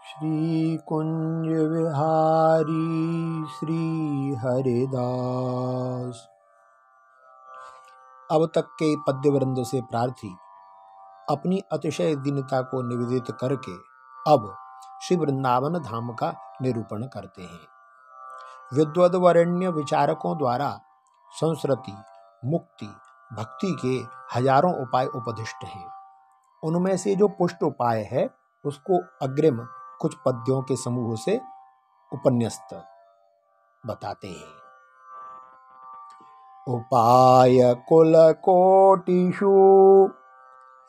श्री कुंज विहारी श्री हरिदास। अब तक के पद्यवृंद से प्रार्थी अपनी अतिशय दीनता को निवेदित करके अब श्री वृंदावन धाम का निरूपण करते हैं। विद्वद्वरेण्य विचारकों द्वारा संस्कृति, मुक्ति, भक्ति के हजारों उपाय उपदिष्ट हैं। उनमें से जो पुष्ट उपाय है उसको अग्रिम कुछ पद्यों के समूह से उपन्यस्त बताते हैं। उपाय कुल कोटिषु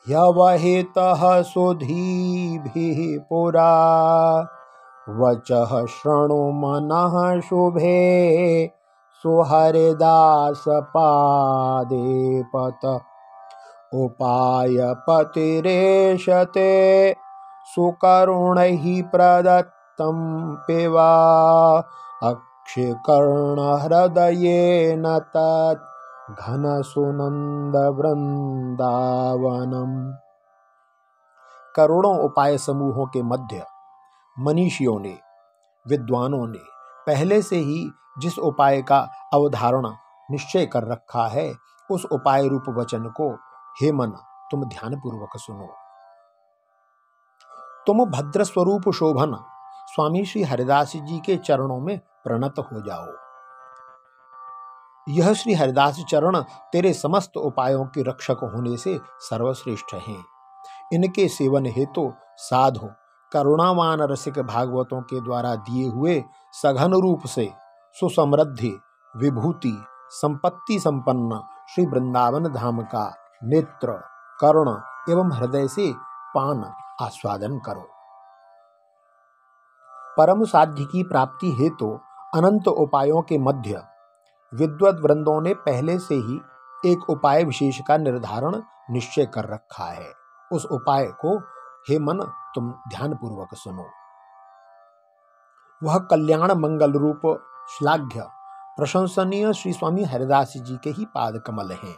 ह्यवहितः सुधीभिः पुरा वचः शृणु मनः शुभे सुहरिदास पादे पत। उपाय पतिरेशते सुकरुणैः प्रदत्तं पिवा अक्षिकर्ण हृदयेन तत् घनसुनंद वृंदावनम। करोड़ों उपाय समूहों के मध्य मनीषियों ने, विद्वानों ने पहले से ही जिस उपाय का अवधारणा निश्चय कर रखा है उस उपाय रूप वचन को हे मन तुम ध्यानपूर्वक सुनो। तुम भद्र स्वरूप शोभन स्वामी श्री हरिदास जी के चरणों में प्रणत हो जाओ। यह श्री हरिदास चरण तेरे समस्त उपायों के रक्षक होने से सर्वश्रेष्ठ हैं। इनके सेवन हेतु साधु करुणावान रसिक भागवतों के द्वारा दिए हुए सघन रूप से सुसमृद्धि, विभूति, संपत्ति संपन्न श्री वृंदावन धाम का नेत्र, कर्ण एवं हृदय से पान आस्वादन करो। परम साध्य की प्राप्ति हेतु अनंत उपायों के मध्य विद्वद वृंदों ने पहले से ही एक उपाय विशेष का निर्धारण निश्चय कर रखा है। उस उपाय को हे मन तुम ध्यानपूर्वक सुनो। वह कल्याण मंगल रूप श्लाघ्य प्रशंसनीय श्री स्वामी हरिदास जी के ही पाद कमल हैं,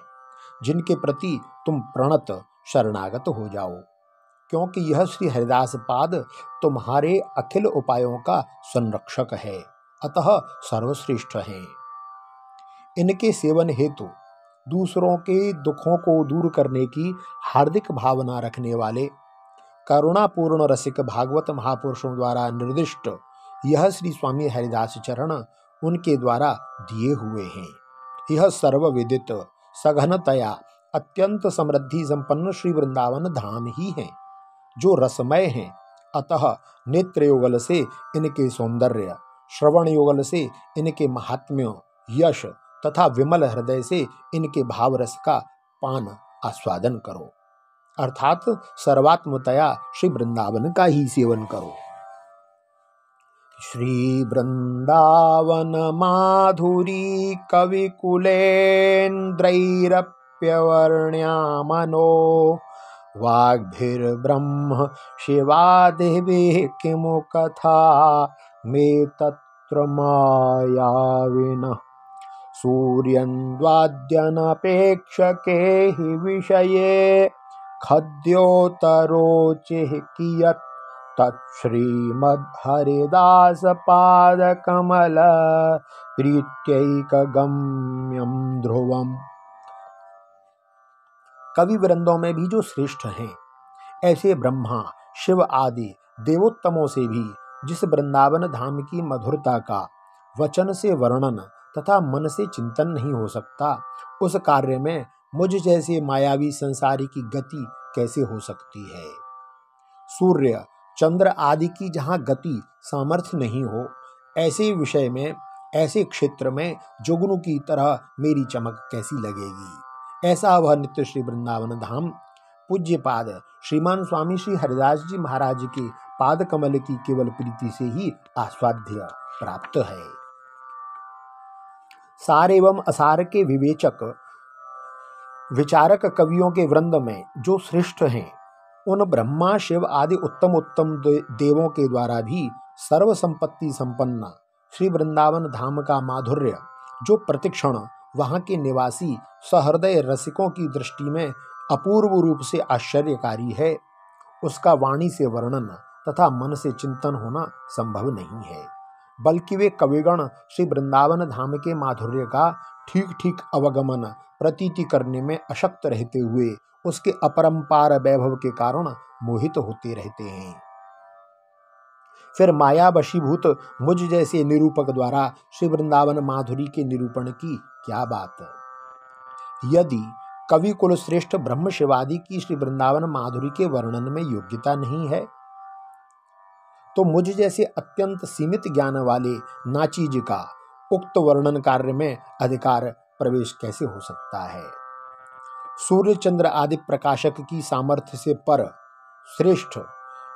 जिनके प्रति तुम प्रणत शरणागत हो जाओ, क्योंकि यह श्री हरिदास पाद तुम्हारे अखिल उपायों का संरक्षक है, अतः सर्वश्रेष्ठ हैं। इनके सेवन हेतु दूसरों के दुखों को दूर करने की हार्दिक भावना रखने वाले करुणापूर्ण रसिक भागवत महापुरुषों द्वारा निर्दिष्ट यह श्री स्वामी हरिदास चरण उनके द्वारा दिए हुए हैं। यह सर्वविदित सघनतया अत्यंत समृद्धि संपन्न श्री वृंदावन धाम ही है, जो रसमय हैं। अतः नेत्र युगल से इनके सौंदर्य, श्रवण युगल से इनके महात्म्य, यश तथा विमल हृदय से इनके भाव रस का पान आस्वादन करो, अर्थात सर्वात्मतया श्री वृंदावन का ही सेवन करो। श्री वृंदावन माधुरी कविकुलेन्द्रैरप्यवर्ण्यामनो वाग्भिर्ब्रह्म शिवादिभिः किमु कथा मे तत्र मायाविनः। सूर्यन्द्वाद्यनपेक्षके हि विषये खद्योतरोचिः कियत् तच्छ्रीमद्हरिदासपादकमल प्रीत्यैकगम्यं ध्रुवम्। कवि वृंदों में भी जो श्रेष्ठ हैं, ऐसे ब्रह्मा, शिव आदि देवोत्तमों से भी जिस वृंदावन धाम की मधुरता का वचन से वर्णन तथा मन से चिंतन नहीं हो सकता, उस कार्य में मुझ जैसे मायावी संसारी की गति कैसे हो सकती है। सूर्य, चंद्र आदि की जहाँ गति सामर्थ्य नहीं हो, ऐसे विषय में, ऐसे क्षेत्र में जुगनू की तरह मेरी चमक कैसी लगेगी। ऐसा वह नित्य श्री वृंदावन धाम पूज्य पाद श्रीमान स्वामी श्री हरिदास जी महाराज के पाद कमल की केवल प्रीति से ही आस्वाद्य प्राप्त है। सार एवं असार के विवेचक विचारक कवियों के वृंद में जो श्रेष्ठ हैं, उन ब्रह्मा, शिव आदि उत्तम उत्तम देवों के द्वारा भी सर्व संपत्ति संपन्न श्री वृंदावन धाम का माधुर्य, जो प्रतिक्षण वहाँ के निवासी सहृदय रसिकों की दृष्टि में अपूर्व रूप से आश्चर्यकारी है, उसका वाणी से वर्णन तथा मन से चिंतन होना संभव नहीं है, बल्कि वे कविगण श्री वृंदावन धाम के माधुर्य का ठीक ठीक अवगमन प्रतीति करने में अशक्त रहते हुए उसके अपरंपार वैभव के कारण मोहित होते रहते हैं। फिर माया वशीभूत मुझ जैसे निरूपक द्वारा श्री वृंदावन माधुरी के निरूपण की क्या बात है। यदि कवि कुल श्रेष्ठ ब्रह्म शिवादि की श्री वृंदावन माधुरी के वर्णन में योग्यता नहीं है, तो मुझ जैसे अत्यंत सीमित ज्ञान वाले नाचीज का उक्त वर्णन कार्य में अधिकार प्रवेश कैसे हो सकता है। सूर्य चंद्र आदि प्रकाशक की सामर्थ्य से पर श्रेष्ठ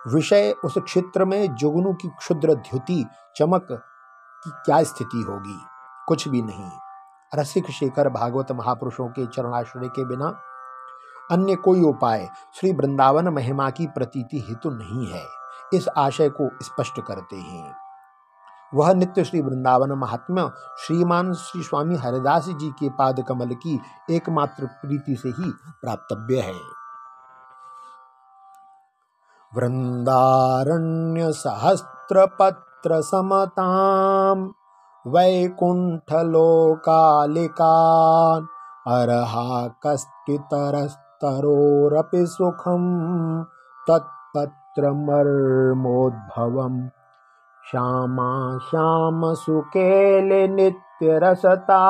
विषय उस क्षेत्र में जुगनू की क्षुद्र द्युति चमक की क्या स्थिति होगी? कुछ भी नहीं। रसिक शेखर भागवत महापुरुषों के चरणाश्रय के बिना अन्य कोई उपाय श्री वृंदावन महिमा की प्रतीति हेतु नहीं है, इस आशय को स्पष्ट करते हैं। वह नित्य श्री वृंदावन महात्म्य श्रीमान श्री स्वामी हरिदास जी के पाद कमल की एकमात्र प्रीति से ही प्राप्तव्य है। वृंदारण्य सहस्त्रपत्र समताम वैकुंठ लोकालिकान अर्हा कस्तितरस्तरोरपि सुखम तत्पत्र मर्मोद्भवम श्यामा श्याम सुकेले नित्य रसता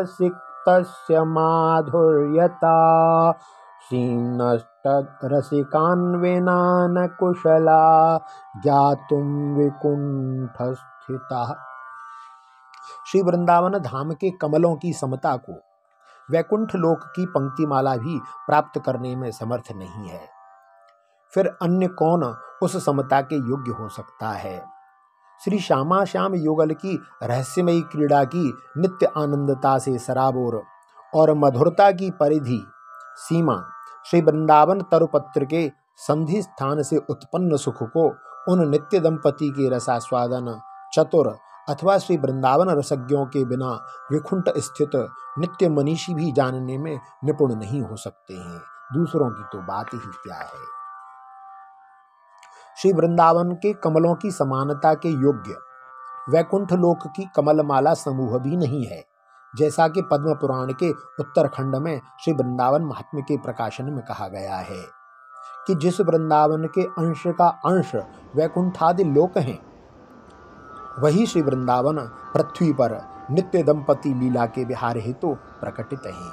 सिक्तस्य माधुर्यता सीनष्ट रसिकान्विना न कुशला ज्ञातुम विकुंठ स्थिता। श्री वृंदावन धाम के कमलों की समता को वैकुंठ लोक की पंक्तिमाला भी प्राप्त करने में समर्थ नहीं है, फिर अन्य कौन उस समता के योग्य हो सकता है। श्री श्यामा श्याम युगल की रहस्यमयी क्रीड़ा की नित्य आनंदता से सराबोर और मधुरता की परिधि सीमा श्री वृंदावन तरुपत्र के संधि स्थान से उत्पन्न सुख को उन नित्य दंपति के रसास्वादन चतुर अथवा श्री वृंदावन रसज्ञों के बिना विकुंठ स्थित नित्य मनीषी भी जानने में निपुण नहीं हो सकते हैं, दूसरों की तो बात ही क्या है। श्री वृंदावन के कमलों की समानता के योग्य वैकुंठ लोक की कमलमाला समूह भी नहीं है, जैसा कि पद्म पुराण के उत्तरखंड में श्री वृंदावन महात्म्य के प्रकाशन में कहा गया है कि जिस वृंदावन के अंश का अंश वैकुंठादि लोक हैं, वही श्री वृंदावन पृथ्वी पर नित्य दंपति लीला के विहार हेतु प्रकटित हैं।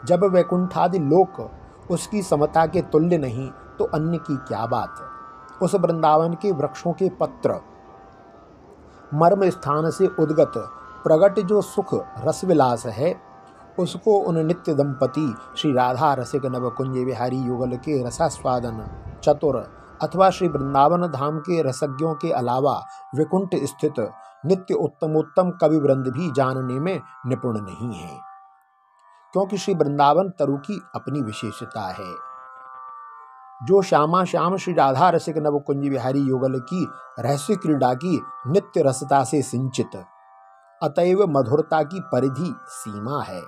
जब वैकुंठादि लोक उसकी समता के तुल्य नहीं तो अन्य की क्या बात। उस वृंदावन के वृक्षों के पत्र मर्म स्थान से उद्गत प्रगट जो सुख रसविलास है, उसको उन नित्य दंपति श्री राधा रसिक नवकुंज विहारी युगल के रसास्वादन चतुर अथवा श्री वृंदावन धाम के रसज्ञों के अलावा विकुंठ स्थित नित्य उत्तमोत्तम कवि वृंद भी जानने में निपुण नहीं है, क्योंकि श्री वृंदावन तरु की अपनी विशेषता है। जो श्यामा श्याम श्री राधा रसिक नवकुंज विहारी युगल की रहस्य क्रीड़ा की नित्य रसता से सिंचित, अतएव मधुरता की परिधि सीमा है।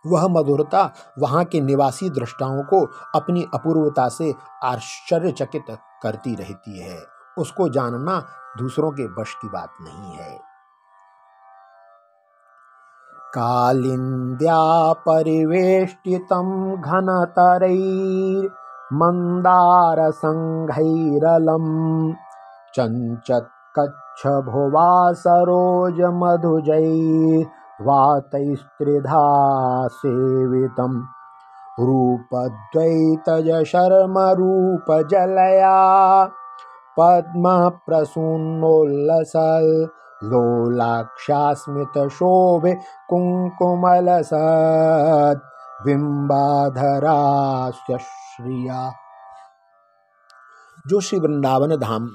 वह मधुरता वहां के निवासी दृष्टाओं को अपनी अपूर्वता से आश्चर्यचकित करती रहती है, उसको जानना दूसरों के वश की बात नहीं है। कालिंद्या परिवेष्टितं घनतरैर् मंदार संघैरलम् चंचत्कच्छ भुवा सरोज मधुजैर् वातैस्त्रिधा सेवितम् रूपद्वैतज शर्म रूप जलया पद्म प्रसून्नोल्लसल लोलाक्षास्मित शोभे कुंकुमलसत् बिंबाधरास्य श्रिया। जो श्री वृंदावन धाम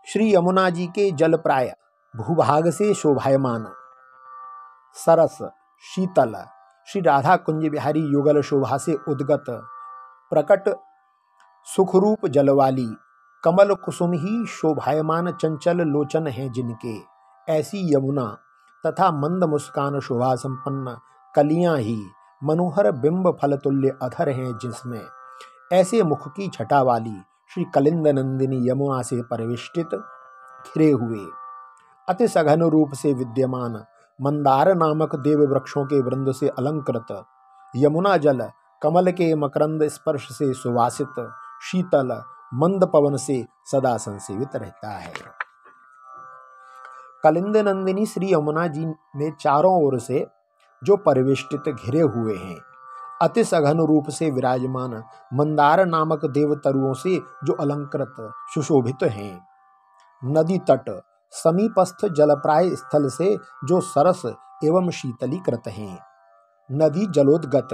श्री यमुना जी के जल प्राय भूभाग से शोभायमान सरस शीतल श्री राधा कुंज बिहारी युगल शोभा से उद्गत प्रकट सुखरूप जलवाली कमल कुसुम ही शोभायमान चंचल लोचन हैं जिनके, ऐसी यमुना तथा मंद मुस्कान शोभा संपन्न कलियां ही मनोहर बिंब फल तुल्य अधर हैं जिसमें, ऐसे मुख की छटा वाली श्री कलिंद नंदिनी यमुना से परिवेष्टित घिरे हुए अति सघन रूप से विद्यमान मंदार नामक देव वृक्षों के वृंद से अलंकृत यमुना जल कमल के मकरंद स्पर्श से सुवासित शीतल मंद पवन से सदा संसेवित रहता है। कलिंद नंदिनी श्री यमुना जी ने चारों ओर से जो परिवेष्टित घिरे हुए हैं, अति सघन रूप से विराजमान मंदार नामक देवतरुओं से जो अलंकृत सुशोभित हैं, नदी तट समीपस्थ जलप्राय स्थल से जो सरस एवं शीतलीकृत हैं, नदी जलोद्गत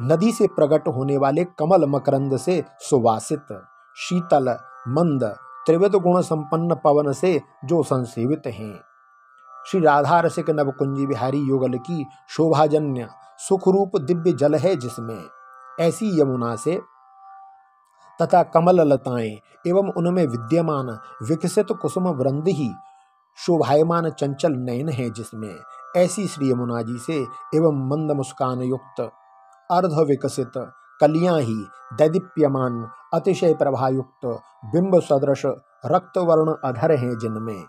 नदी से प्रकट होने वाले कमल मकरंद से सुवासित शीतल मंद त्रिविध गुण संपन्न पवन से जो संसेवित हैं, श्री राधा रसिक नवकुंज बिहारी युगल की शोभाजन्य सुखरूप दिव्य जल है जिसमें, ऐसी यमुना से तथा कमल लताएं एवं उनमें विद्यमान विकसित कुसुम वृंद ही शोभायमान चंचल नयन है जिसमें, ऐसी श्री यमुना जी से एवं मंद मुस्कान युक्त अर्ध विकसित कलियां ही दैदीप्यमान अतिशय प्रभायुक्त बिंब सदृश रक्त वर्ण अधर हैं जिनमें,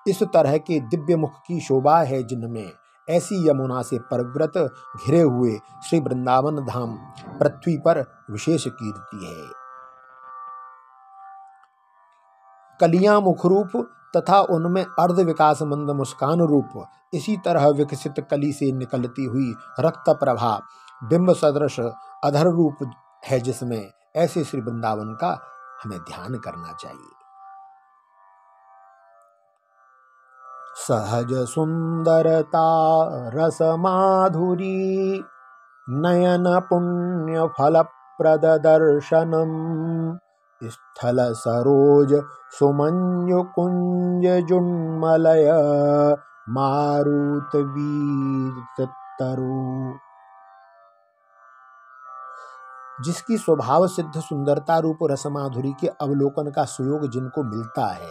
इस तरह के दिव्य मुख की शोभा है जिनमें, ऐसी यमुना से परिव्रत घिरे हुए श्री वृंदावन धाम पृथ्वी पर विशेष कीर्ति है। कलियां मुखरूप तथा उनमें अर्ध विकास मंद मुस्कान रूप इसी तरह विकसित कली से निकलती हुई रक्त प्रभा बिंब सदृश अधर रूप है जिसमें, ऐसे श्री वृंदावन का हमें ध्यान करना चाहिए। सहज सुंदरता रस माधुरी नयन पुण्य फल प्रद दर्शनम स्थल सरोज सुमंजु कुंज जुन्मलय मारुत वीर तरु। जिसकी स्वभाव सिद्ध सुंदरता रूप रसमाधुरी के अवलोकन का सुयोग जिनको मिलता है,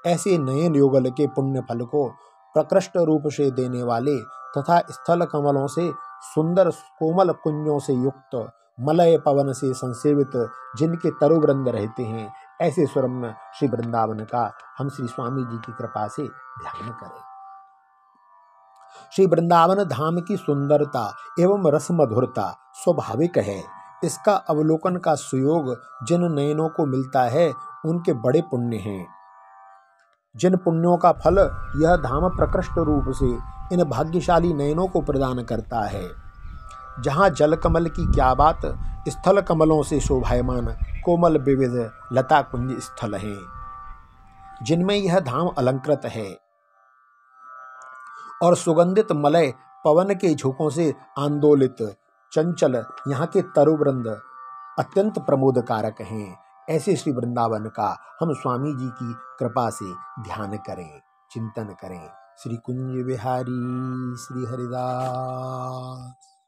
ऐसे नयन युगल के पुण्य फल को प्रकृष्ट रूप से देने वाले तथा स्थल कमलों से सुंदर कोमल कुंजों से युक्त मलय पवन से संसेवित जिनके तरुवृंद रहते हैं, ऐसे सुरम्य श्री वृंदावन का हम श्री स्वामी जी की कृपा से ध्यान करें। श्री वृंदावन धाम की सुंदरता एवं रस मधुरता स्वाभाविक है, इसका अवलोकन का सुयोग जिन नयनों को मिलता है उनके बड़े पुण्य हैं। जिन पुण्यों का फल यह धाम प्रकृष्ट रूप से इन भाग्यशाली नयनों को प्रदान करता है। जहाँ जल कमल की क्या बात, स्थल कमलों से शोभायमान कोमल विविध लता कुंज स्थल हैं, जिनमें यह धाम अलंकृत है और सुगंधित मलय पवन के झोंकों से आंदोलित चंचल यहाँ के तरुवृंद अत्यंत प्रमोदकारक हैं। ऐसे श्री वृंदावन का हम स्वामी जी की कृपा से ध्यान करें, चिंतन करें। श्री कुंज बिहारी श्री हरिदास।